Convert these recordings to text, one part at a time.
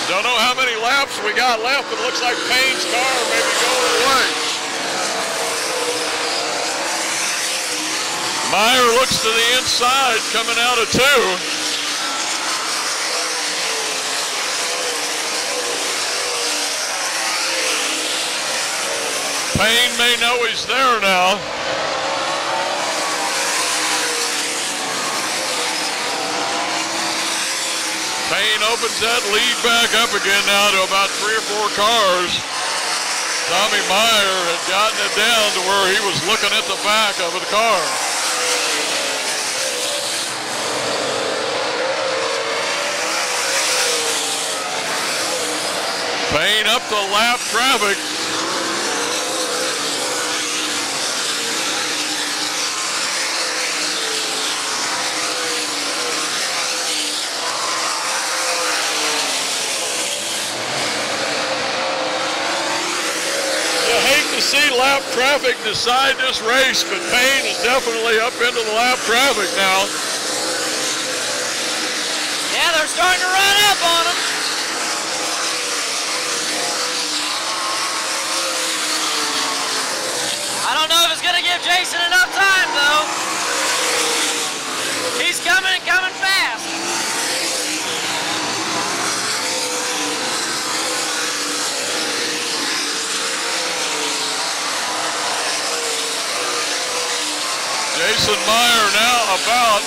Don't know how many laps we got left, but it looks like Payne's car may be going away. Meyer looks to the inside, coming out of 2. Payne may know he's there now. Payne opens that lead back up again now to about 3 or 4 cars. Tommy Meyer had gotten it down to where he was looking at the back of the car. Payne up the lap traffic. To see lap traffic decide this race, but Payne is definitely up into the lap traffic now. Yeah, they're starting to run up on him. I don't know if it's going to give Jason enough time, though. He's coming fast. Jason Meyer now about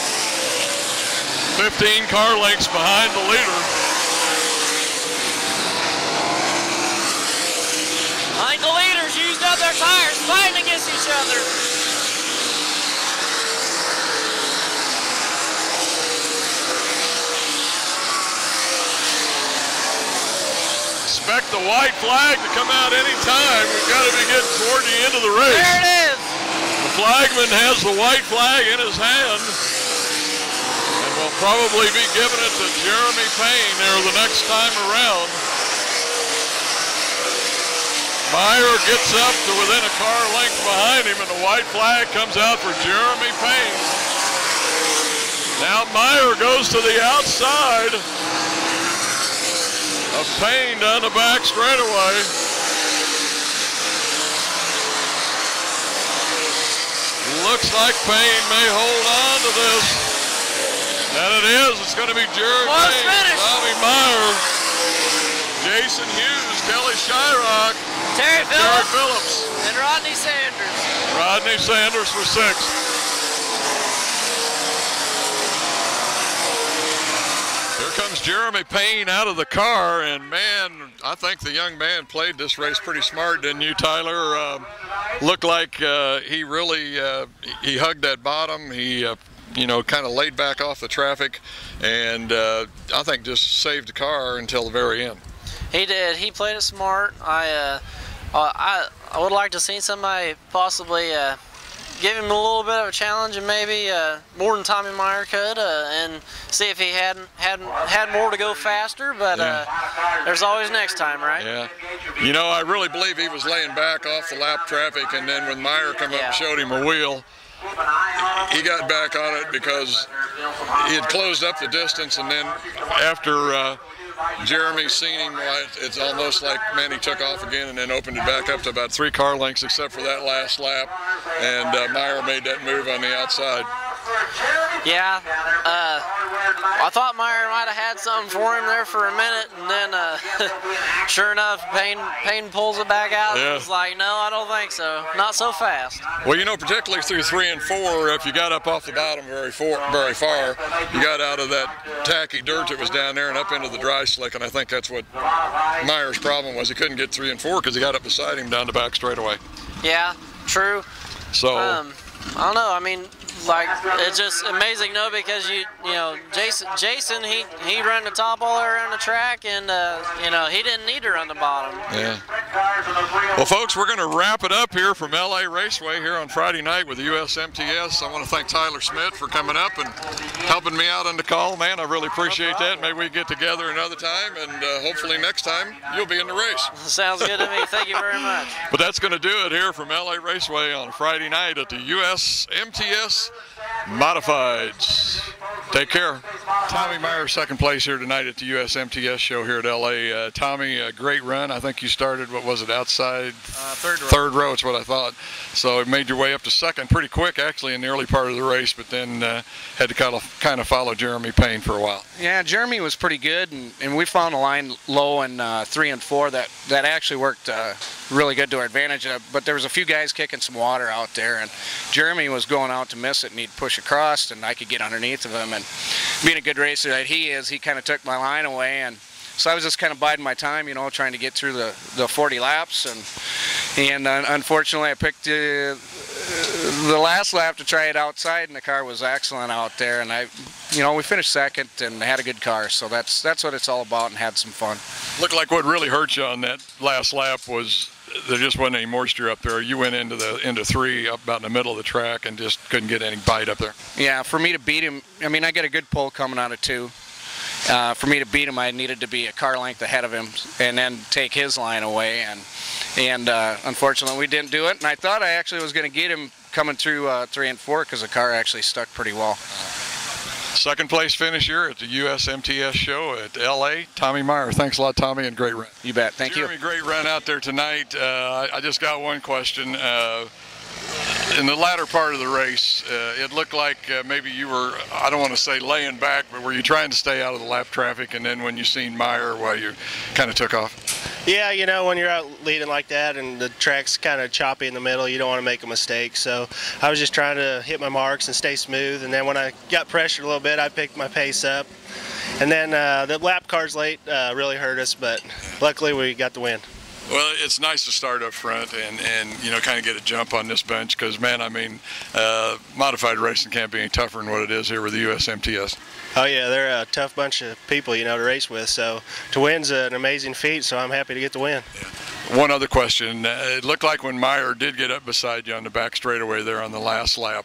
15 car lengths behind the leader. I think the leaders used up their tires fighting against each other. Expect the white flag to come out any time. We've got to be getting toward the end of the race. There it is. The flagman has the white flag in his hand and will probably be giving it to Jeremy Payne there the next time around. Meyer gets up to within a car length behind him, and the white flag comes out for Jeremy Payne. Now Meyer goes to the outside of Payne down the back straightaway. Looks like Payne may hold on to this. And it is. It's going to be Jeremy Payne, Tommy Meyer, Jason Hughes, Kelly Shyrock, Terry Phillips, and Rodney Sanders. Rodney Sanders for 6th. Here comes Jeremy Payne out of the car, and man, I think the young man played this race pretty smart, didn't you, Tyler? Looked like he really he hugged that bottom. He you know, kind of laid back off the traffic, and I think just saved the car until the very end. He did. He played it smart. I would like to see somebody possibly give him a little bit of a challenge, and maybe more than Tommy Meyer could, and see if he had more to go faster. But there's always next time, right? Yeah. You know, I really believe he was laying back off the lap traffic, and then when Meyer come up and showed him a wheel, he got back on it because he had closed up the distance, and then after Jeremy seen him, it's almost like, man, he took off again and then opened it back up to about 3 car lengths except for that last lap, and Meyer made that move on the outside. Yeah, I thought Meyer might have had something for him there for a minute, and then sure enough, Payne pulls it back out. Yeah. It's like, no, I don't think so. Not so fast. Well, you know, particularly through 3 and 4, if you got up off the bottom very far, you got out of that tacky dirt that was down there and up into the dry slick, and I think that's what Meyer's problem was. He couldn't get 3 and 4 because he got up beside him down the back straightaway. Yeah, true. So I don't know. I mean, like, it's just amazing, no, because you know, Jason, he ran the top all the way around the track, and you know, he didn't need to run the bottom. Yeah. Well, folks, we're going to wrap it up here from LA Raceway here on Friday night with the USMTS. I want to thank Tyler Smith for coming up and helping me out on the call, man. I really appreciate that. Maybe we get together another time, and hopefully next time you'll be in the race. Sounds good to me. Thank you very much. But that's going to do it here from LA Raceway on Friday night at the USMTS Modifieds. Take care. Tommy Meyer, second place here tonight at the USMTS show here at LA. Tommy, a great run. I think you started, what was it, outside? Third row, it's what I thought. So it made your way up to second pretty quick, actually, in the early part of the race, but then had to kind of follow Jeremy Payne for a while. Yeah, Jeremy was pretty good, and we found a line low in 3 and 4 that actually worked really good to our advantage. But there was a few guys kicking some water out there, and Jeremy was going out to miss it, and he'd push across, and I could get underneath of him. And being a good racer that he is, he kind of took my line away, and so I was just kind of biding my time, you know, trying to get through the 40 laps, and unfortunately I picked the last lap to try it outside, and the car was excellent out there, and we finished second and had a good car, so that's what it's all about, and had some fun. Looked like what really hurt you on that last lap was there just wasn't any moisture up there. You went into 3 up about in the middle of the track and just couldn't get any bite up there. Yeah, for me to beat him, I mean, I got a good pull coming out of 2. For me to beat him, I needed to be a car length ahead of him and then take his line away. And unfortunately, we didn't do it. And I thought I actually was going to get him coming through 3 and 4 because the car actually stuck pretty well. Second place finish here at the USMTS show at LA. Tommy Meyer. Thanks a lot, Tommy, and great run. You bet. Thank you. Jeremy, great run out there tonight. I just got one question. In the latter part of the race, it looked like maybe you were, I don't want to say laying back, but were you trying to stay out of the lap traffic, and then when you seen Meyer, well, you kind of took off? Yeah, you know, when you're out leading like that and the track's kind of choppy in the middle, you don't want to make a mistake. So I was just trying to hit my marks and stay smooth, and then when I got pressured a little bit, I picked my pace up. And then the lap cars late really hurt us, but luckily we got the win. Well, it's nice to start up front and you know, kind of get a jump on this bench because, man, I mean, modified racing can't be any tougher than what it is here with the USMTS. Oh, yeah, they're a tough bunch of people, you know, to race with. So to win's an amazing feat, so I'm happy to get the win. Yeah. One other question. It looked like when Meyer did get up beside you on the back straightaway there on the last lap,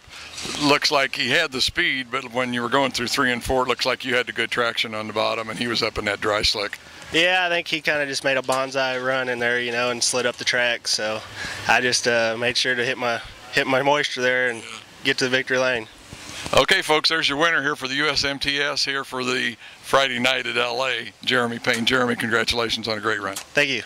looks like he had the speed, but when you were going through 3 and 4, it looks like you had the good traction on the bottom, and he was up in that dry slick. Yeah, I think he kind of just made a bonsai run in there, you know, and slid up the track. So I just made sure to hit my moisture there and get to the victory lane. Okay, folks, there's your winner here for the USMTS here for the Friday night at LA, Jeremy Payne. Jeremy, congratulations on a great run. Thank you.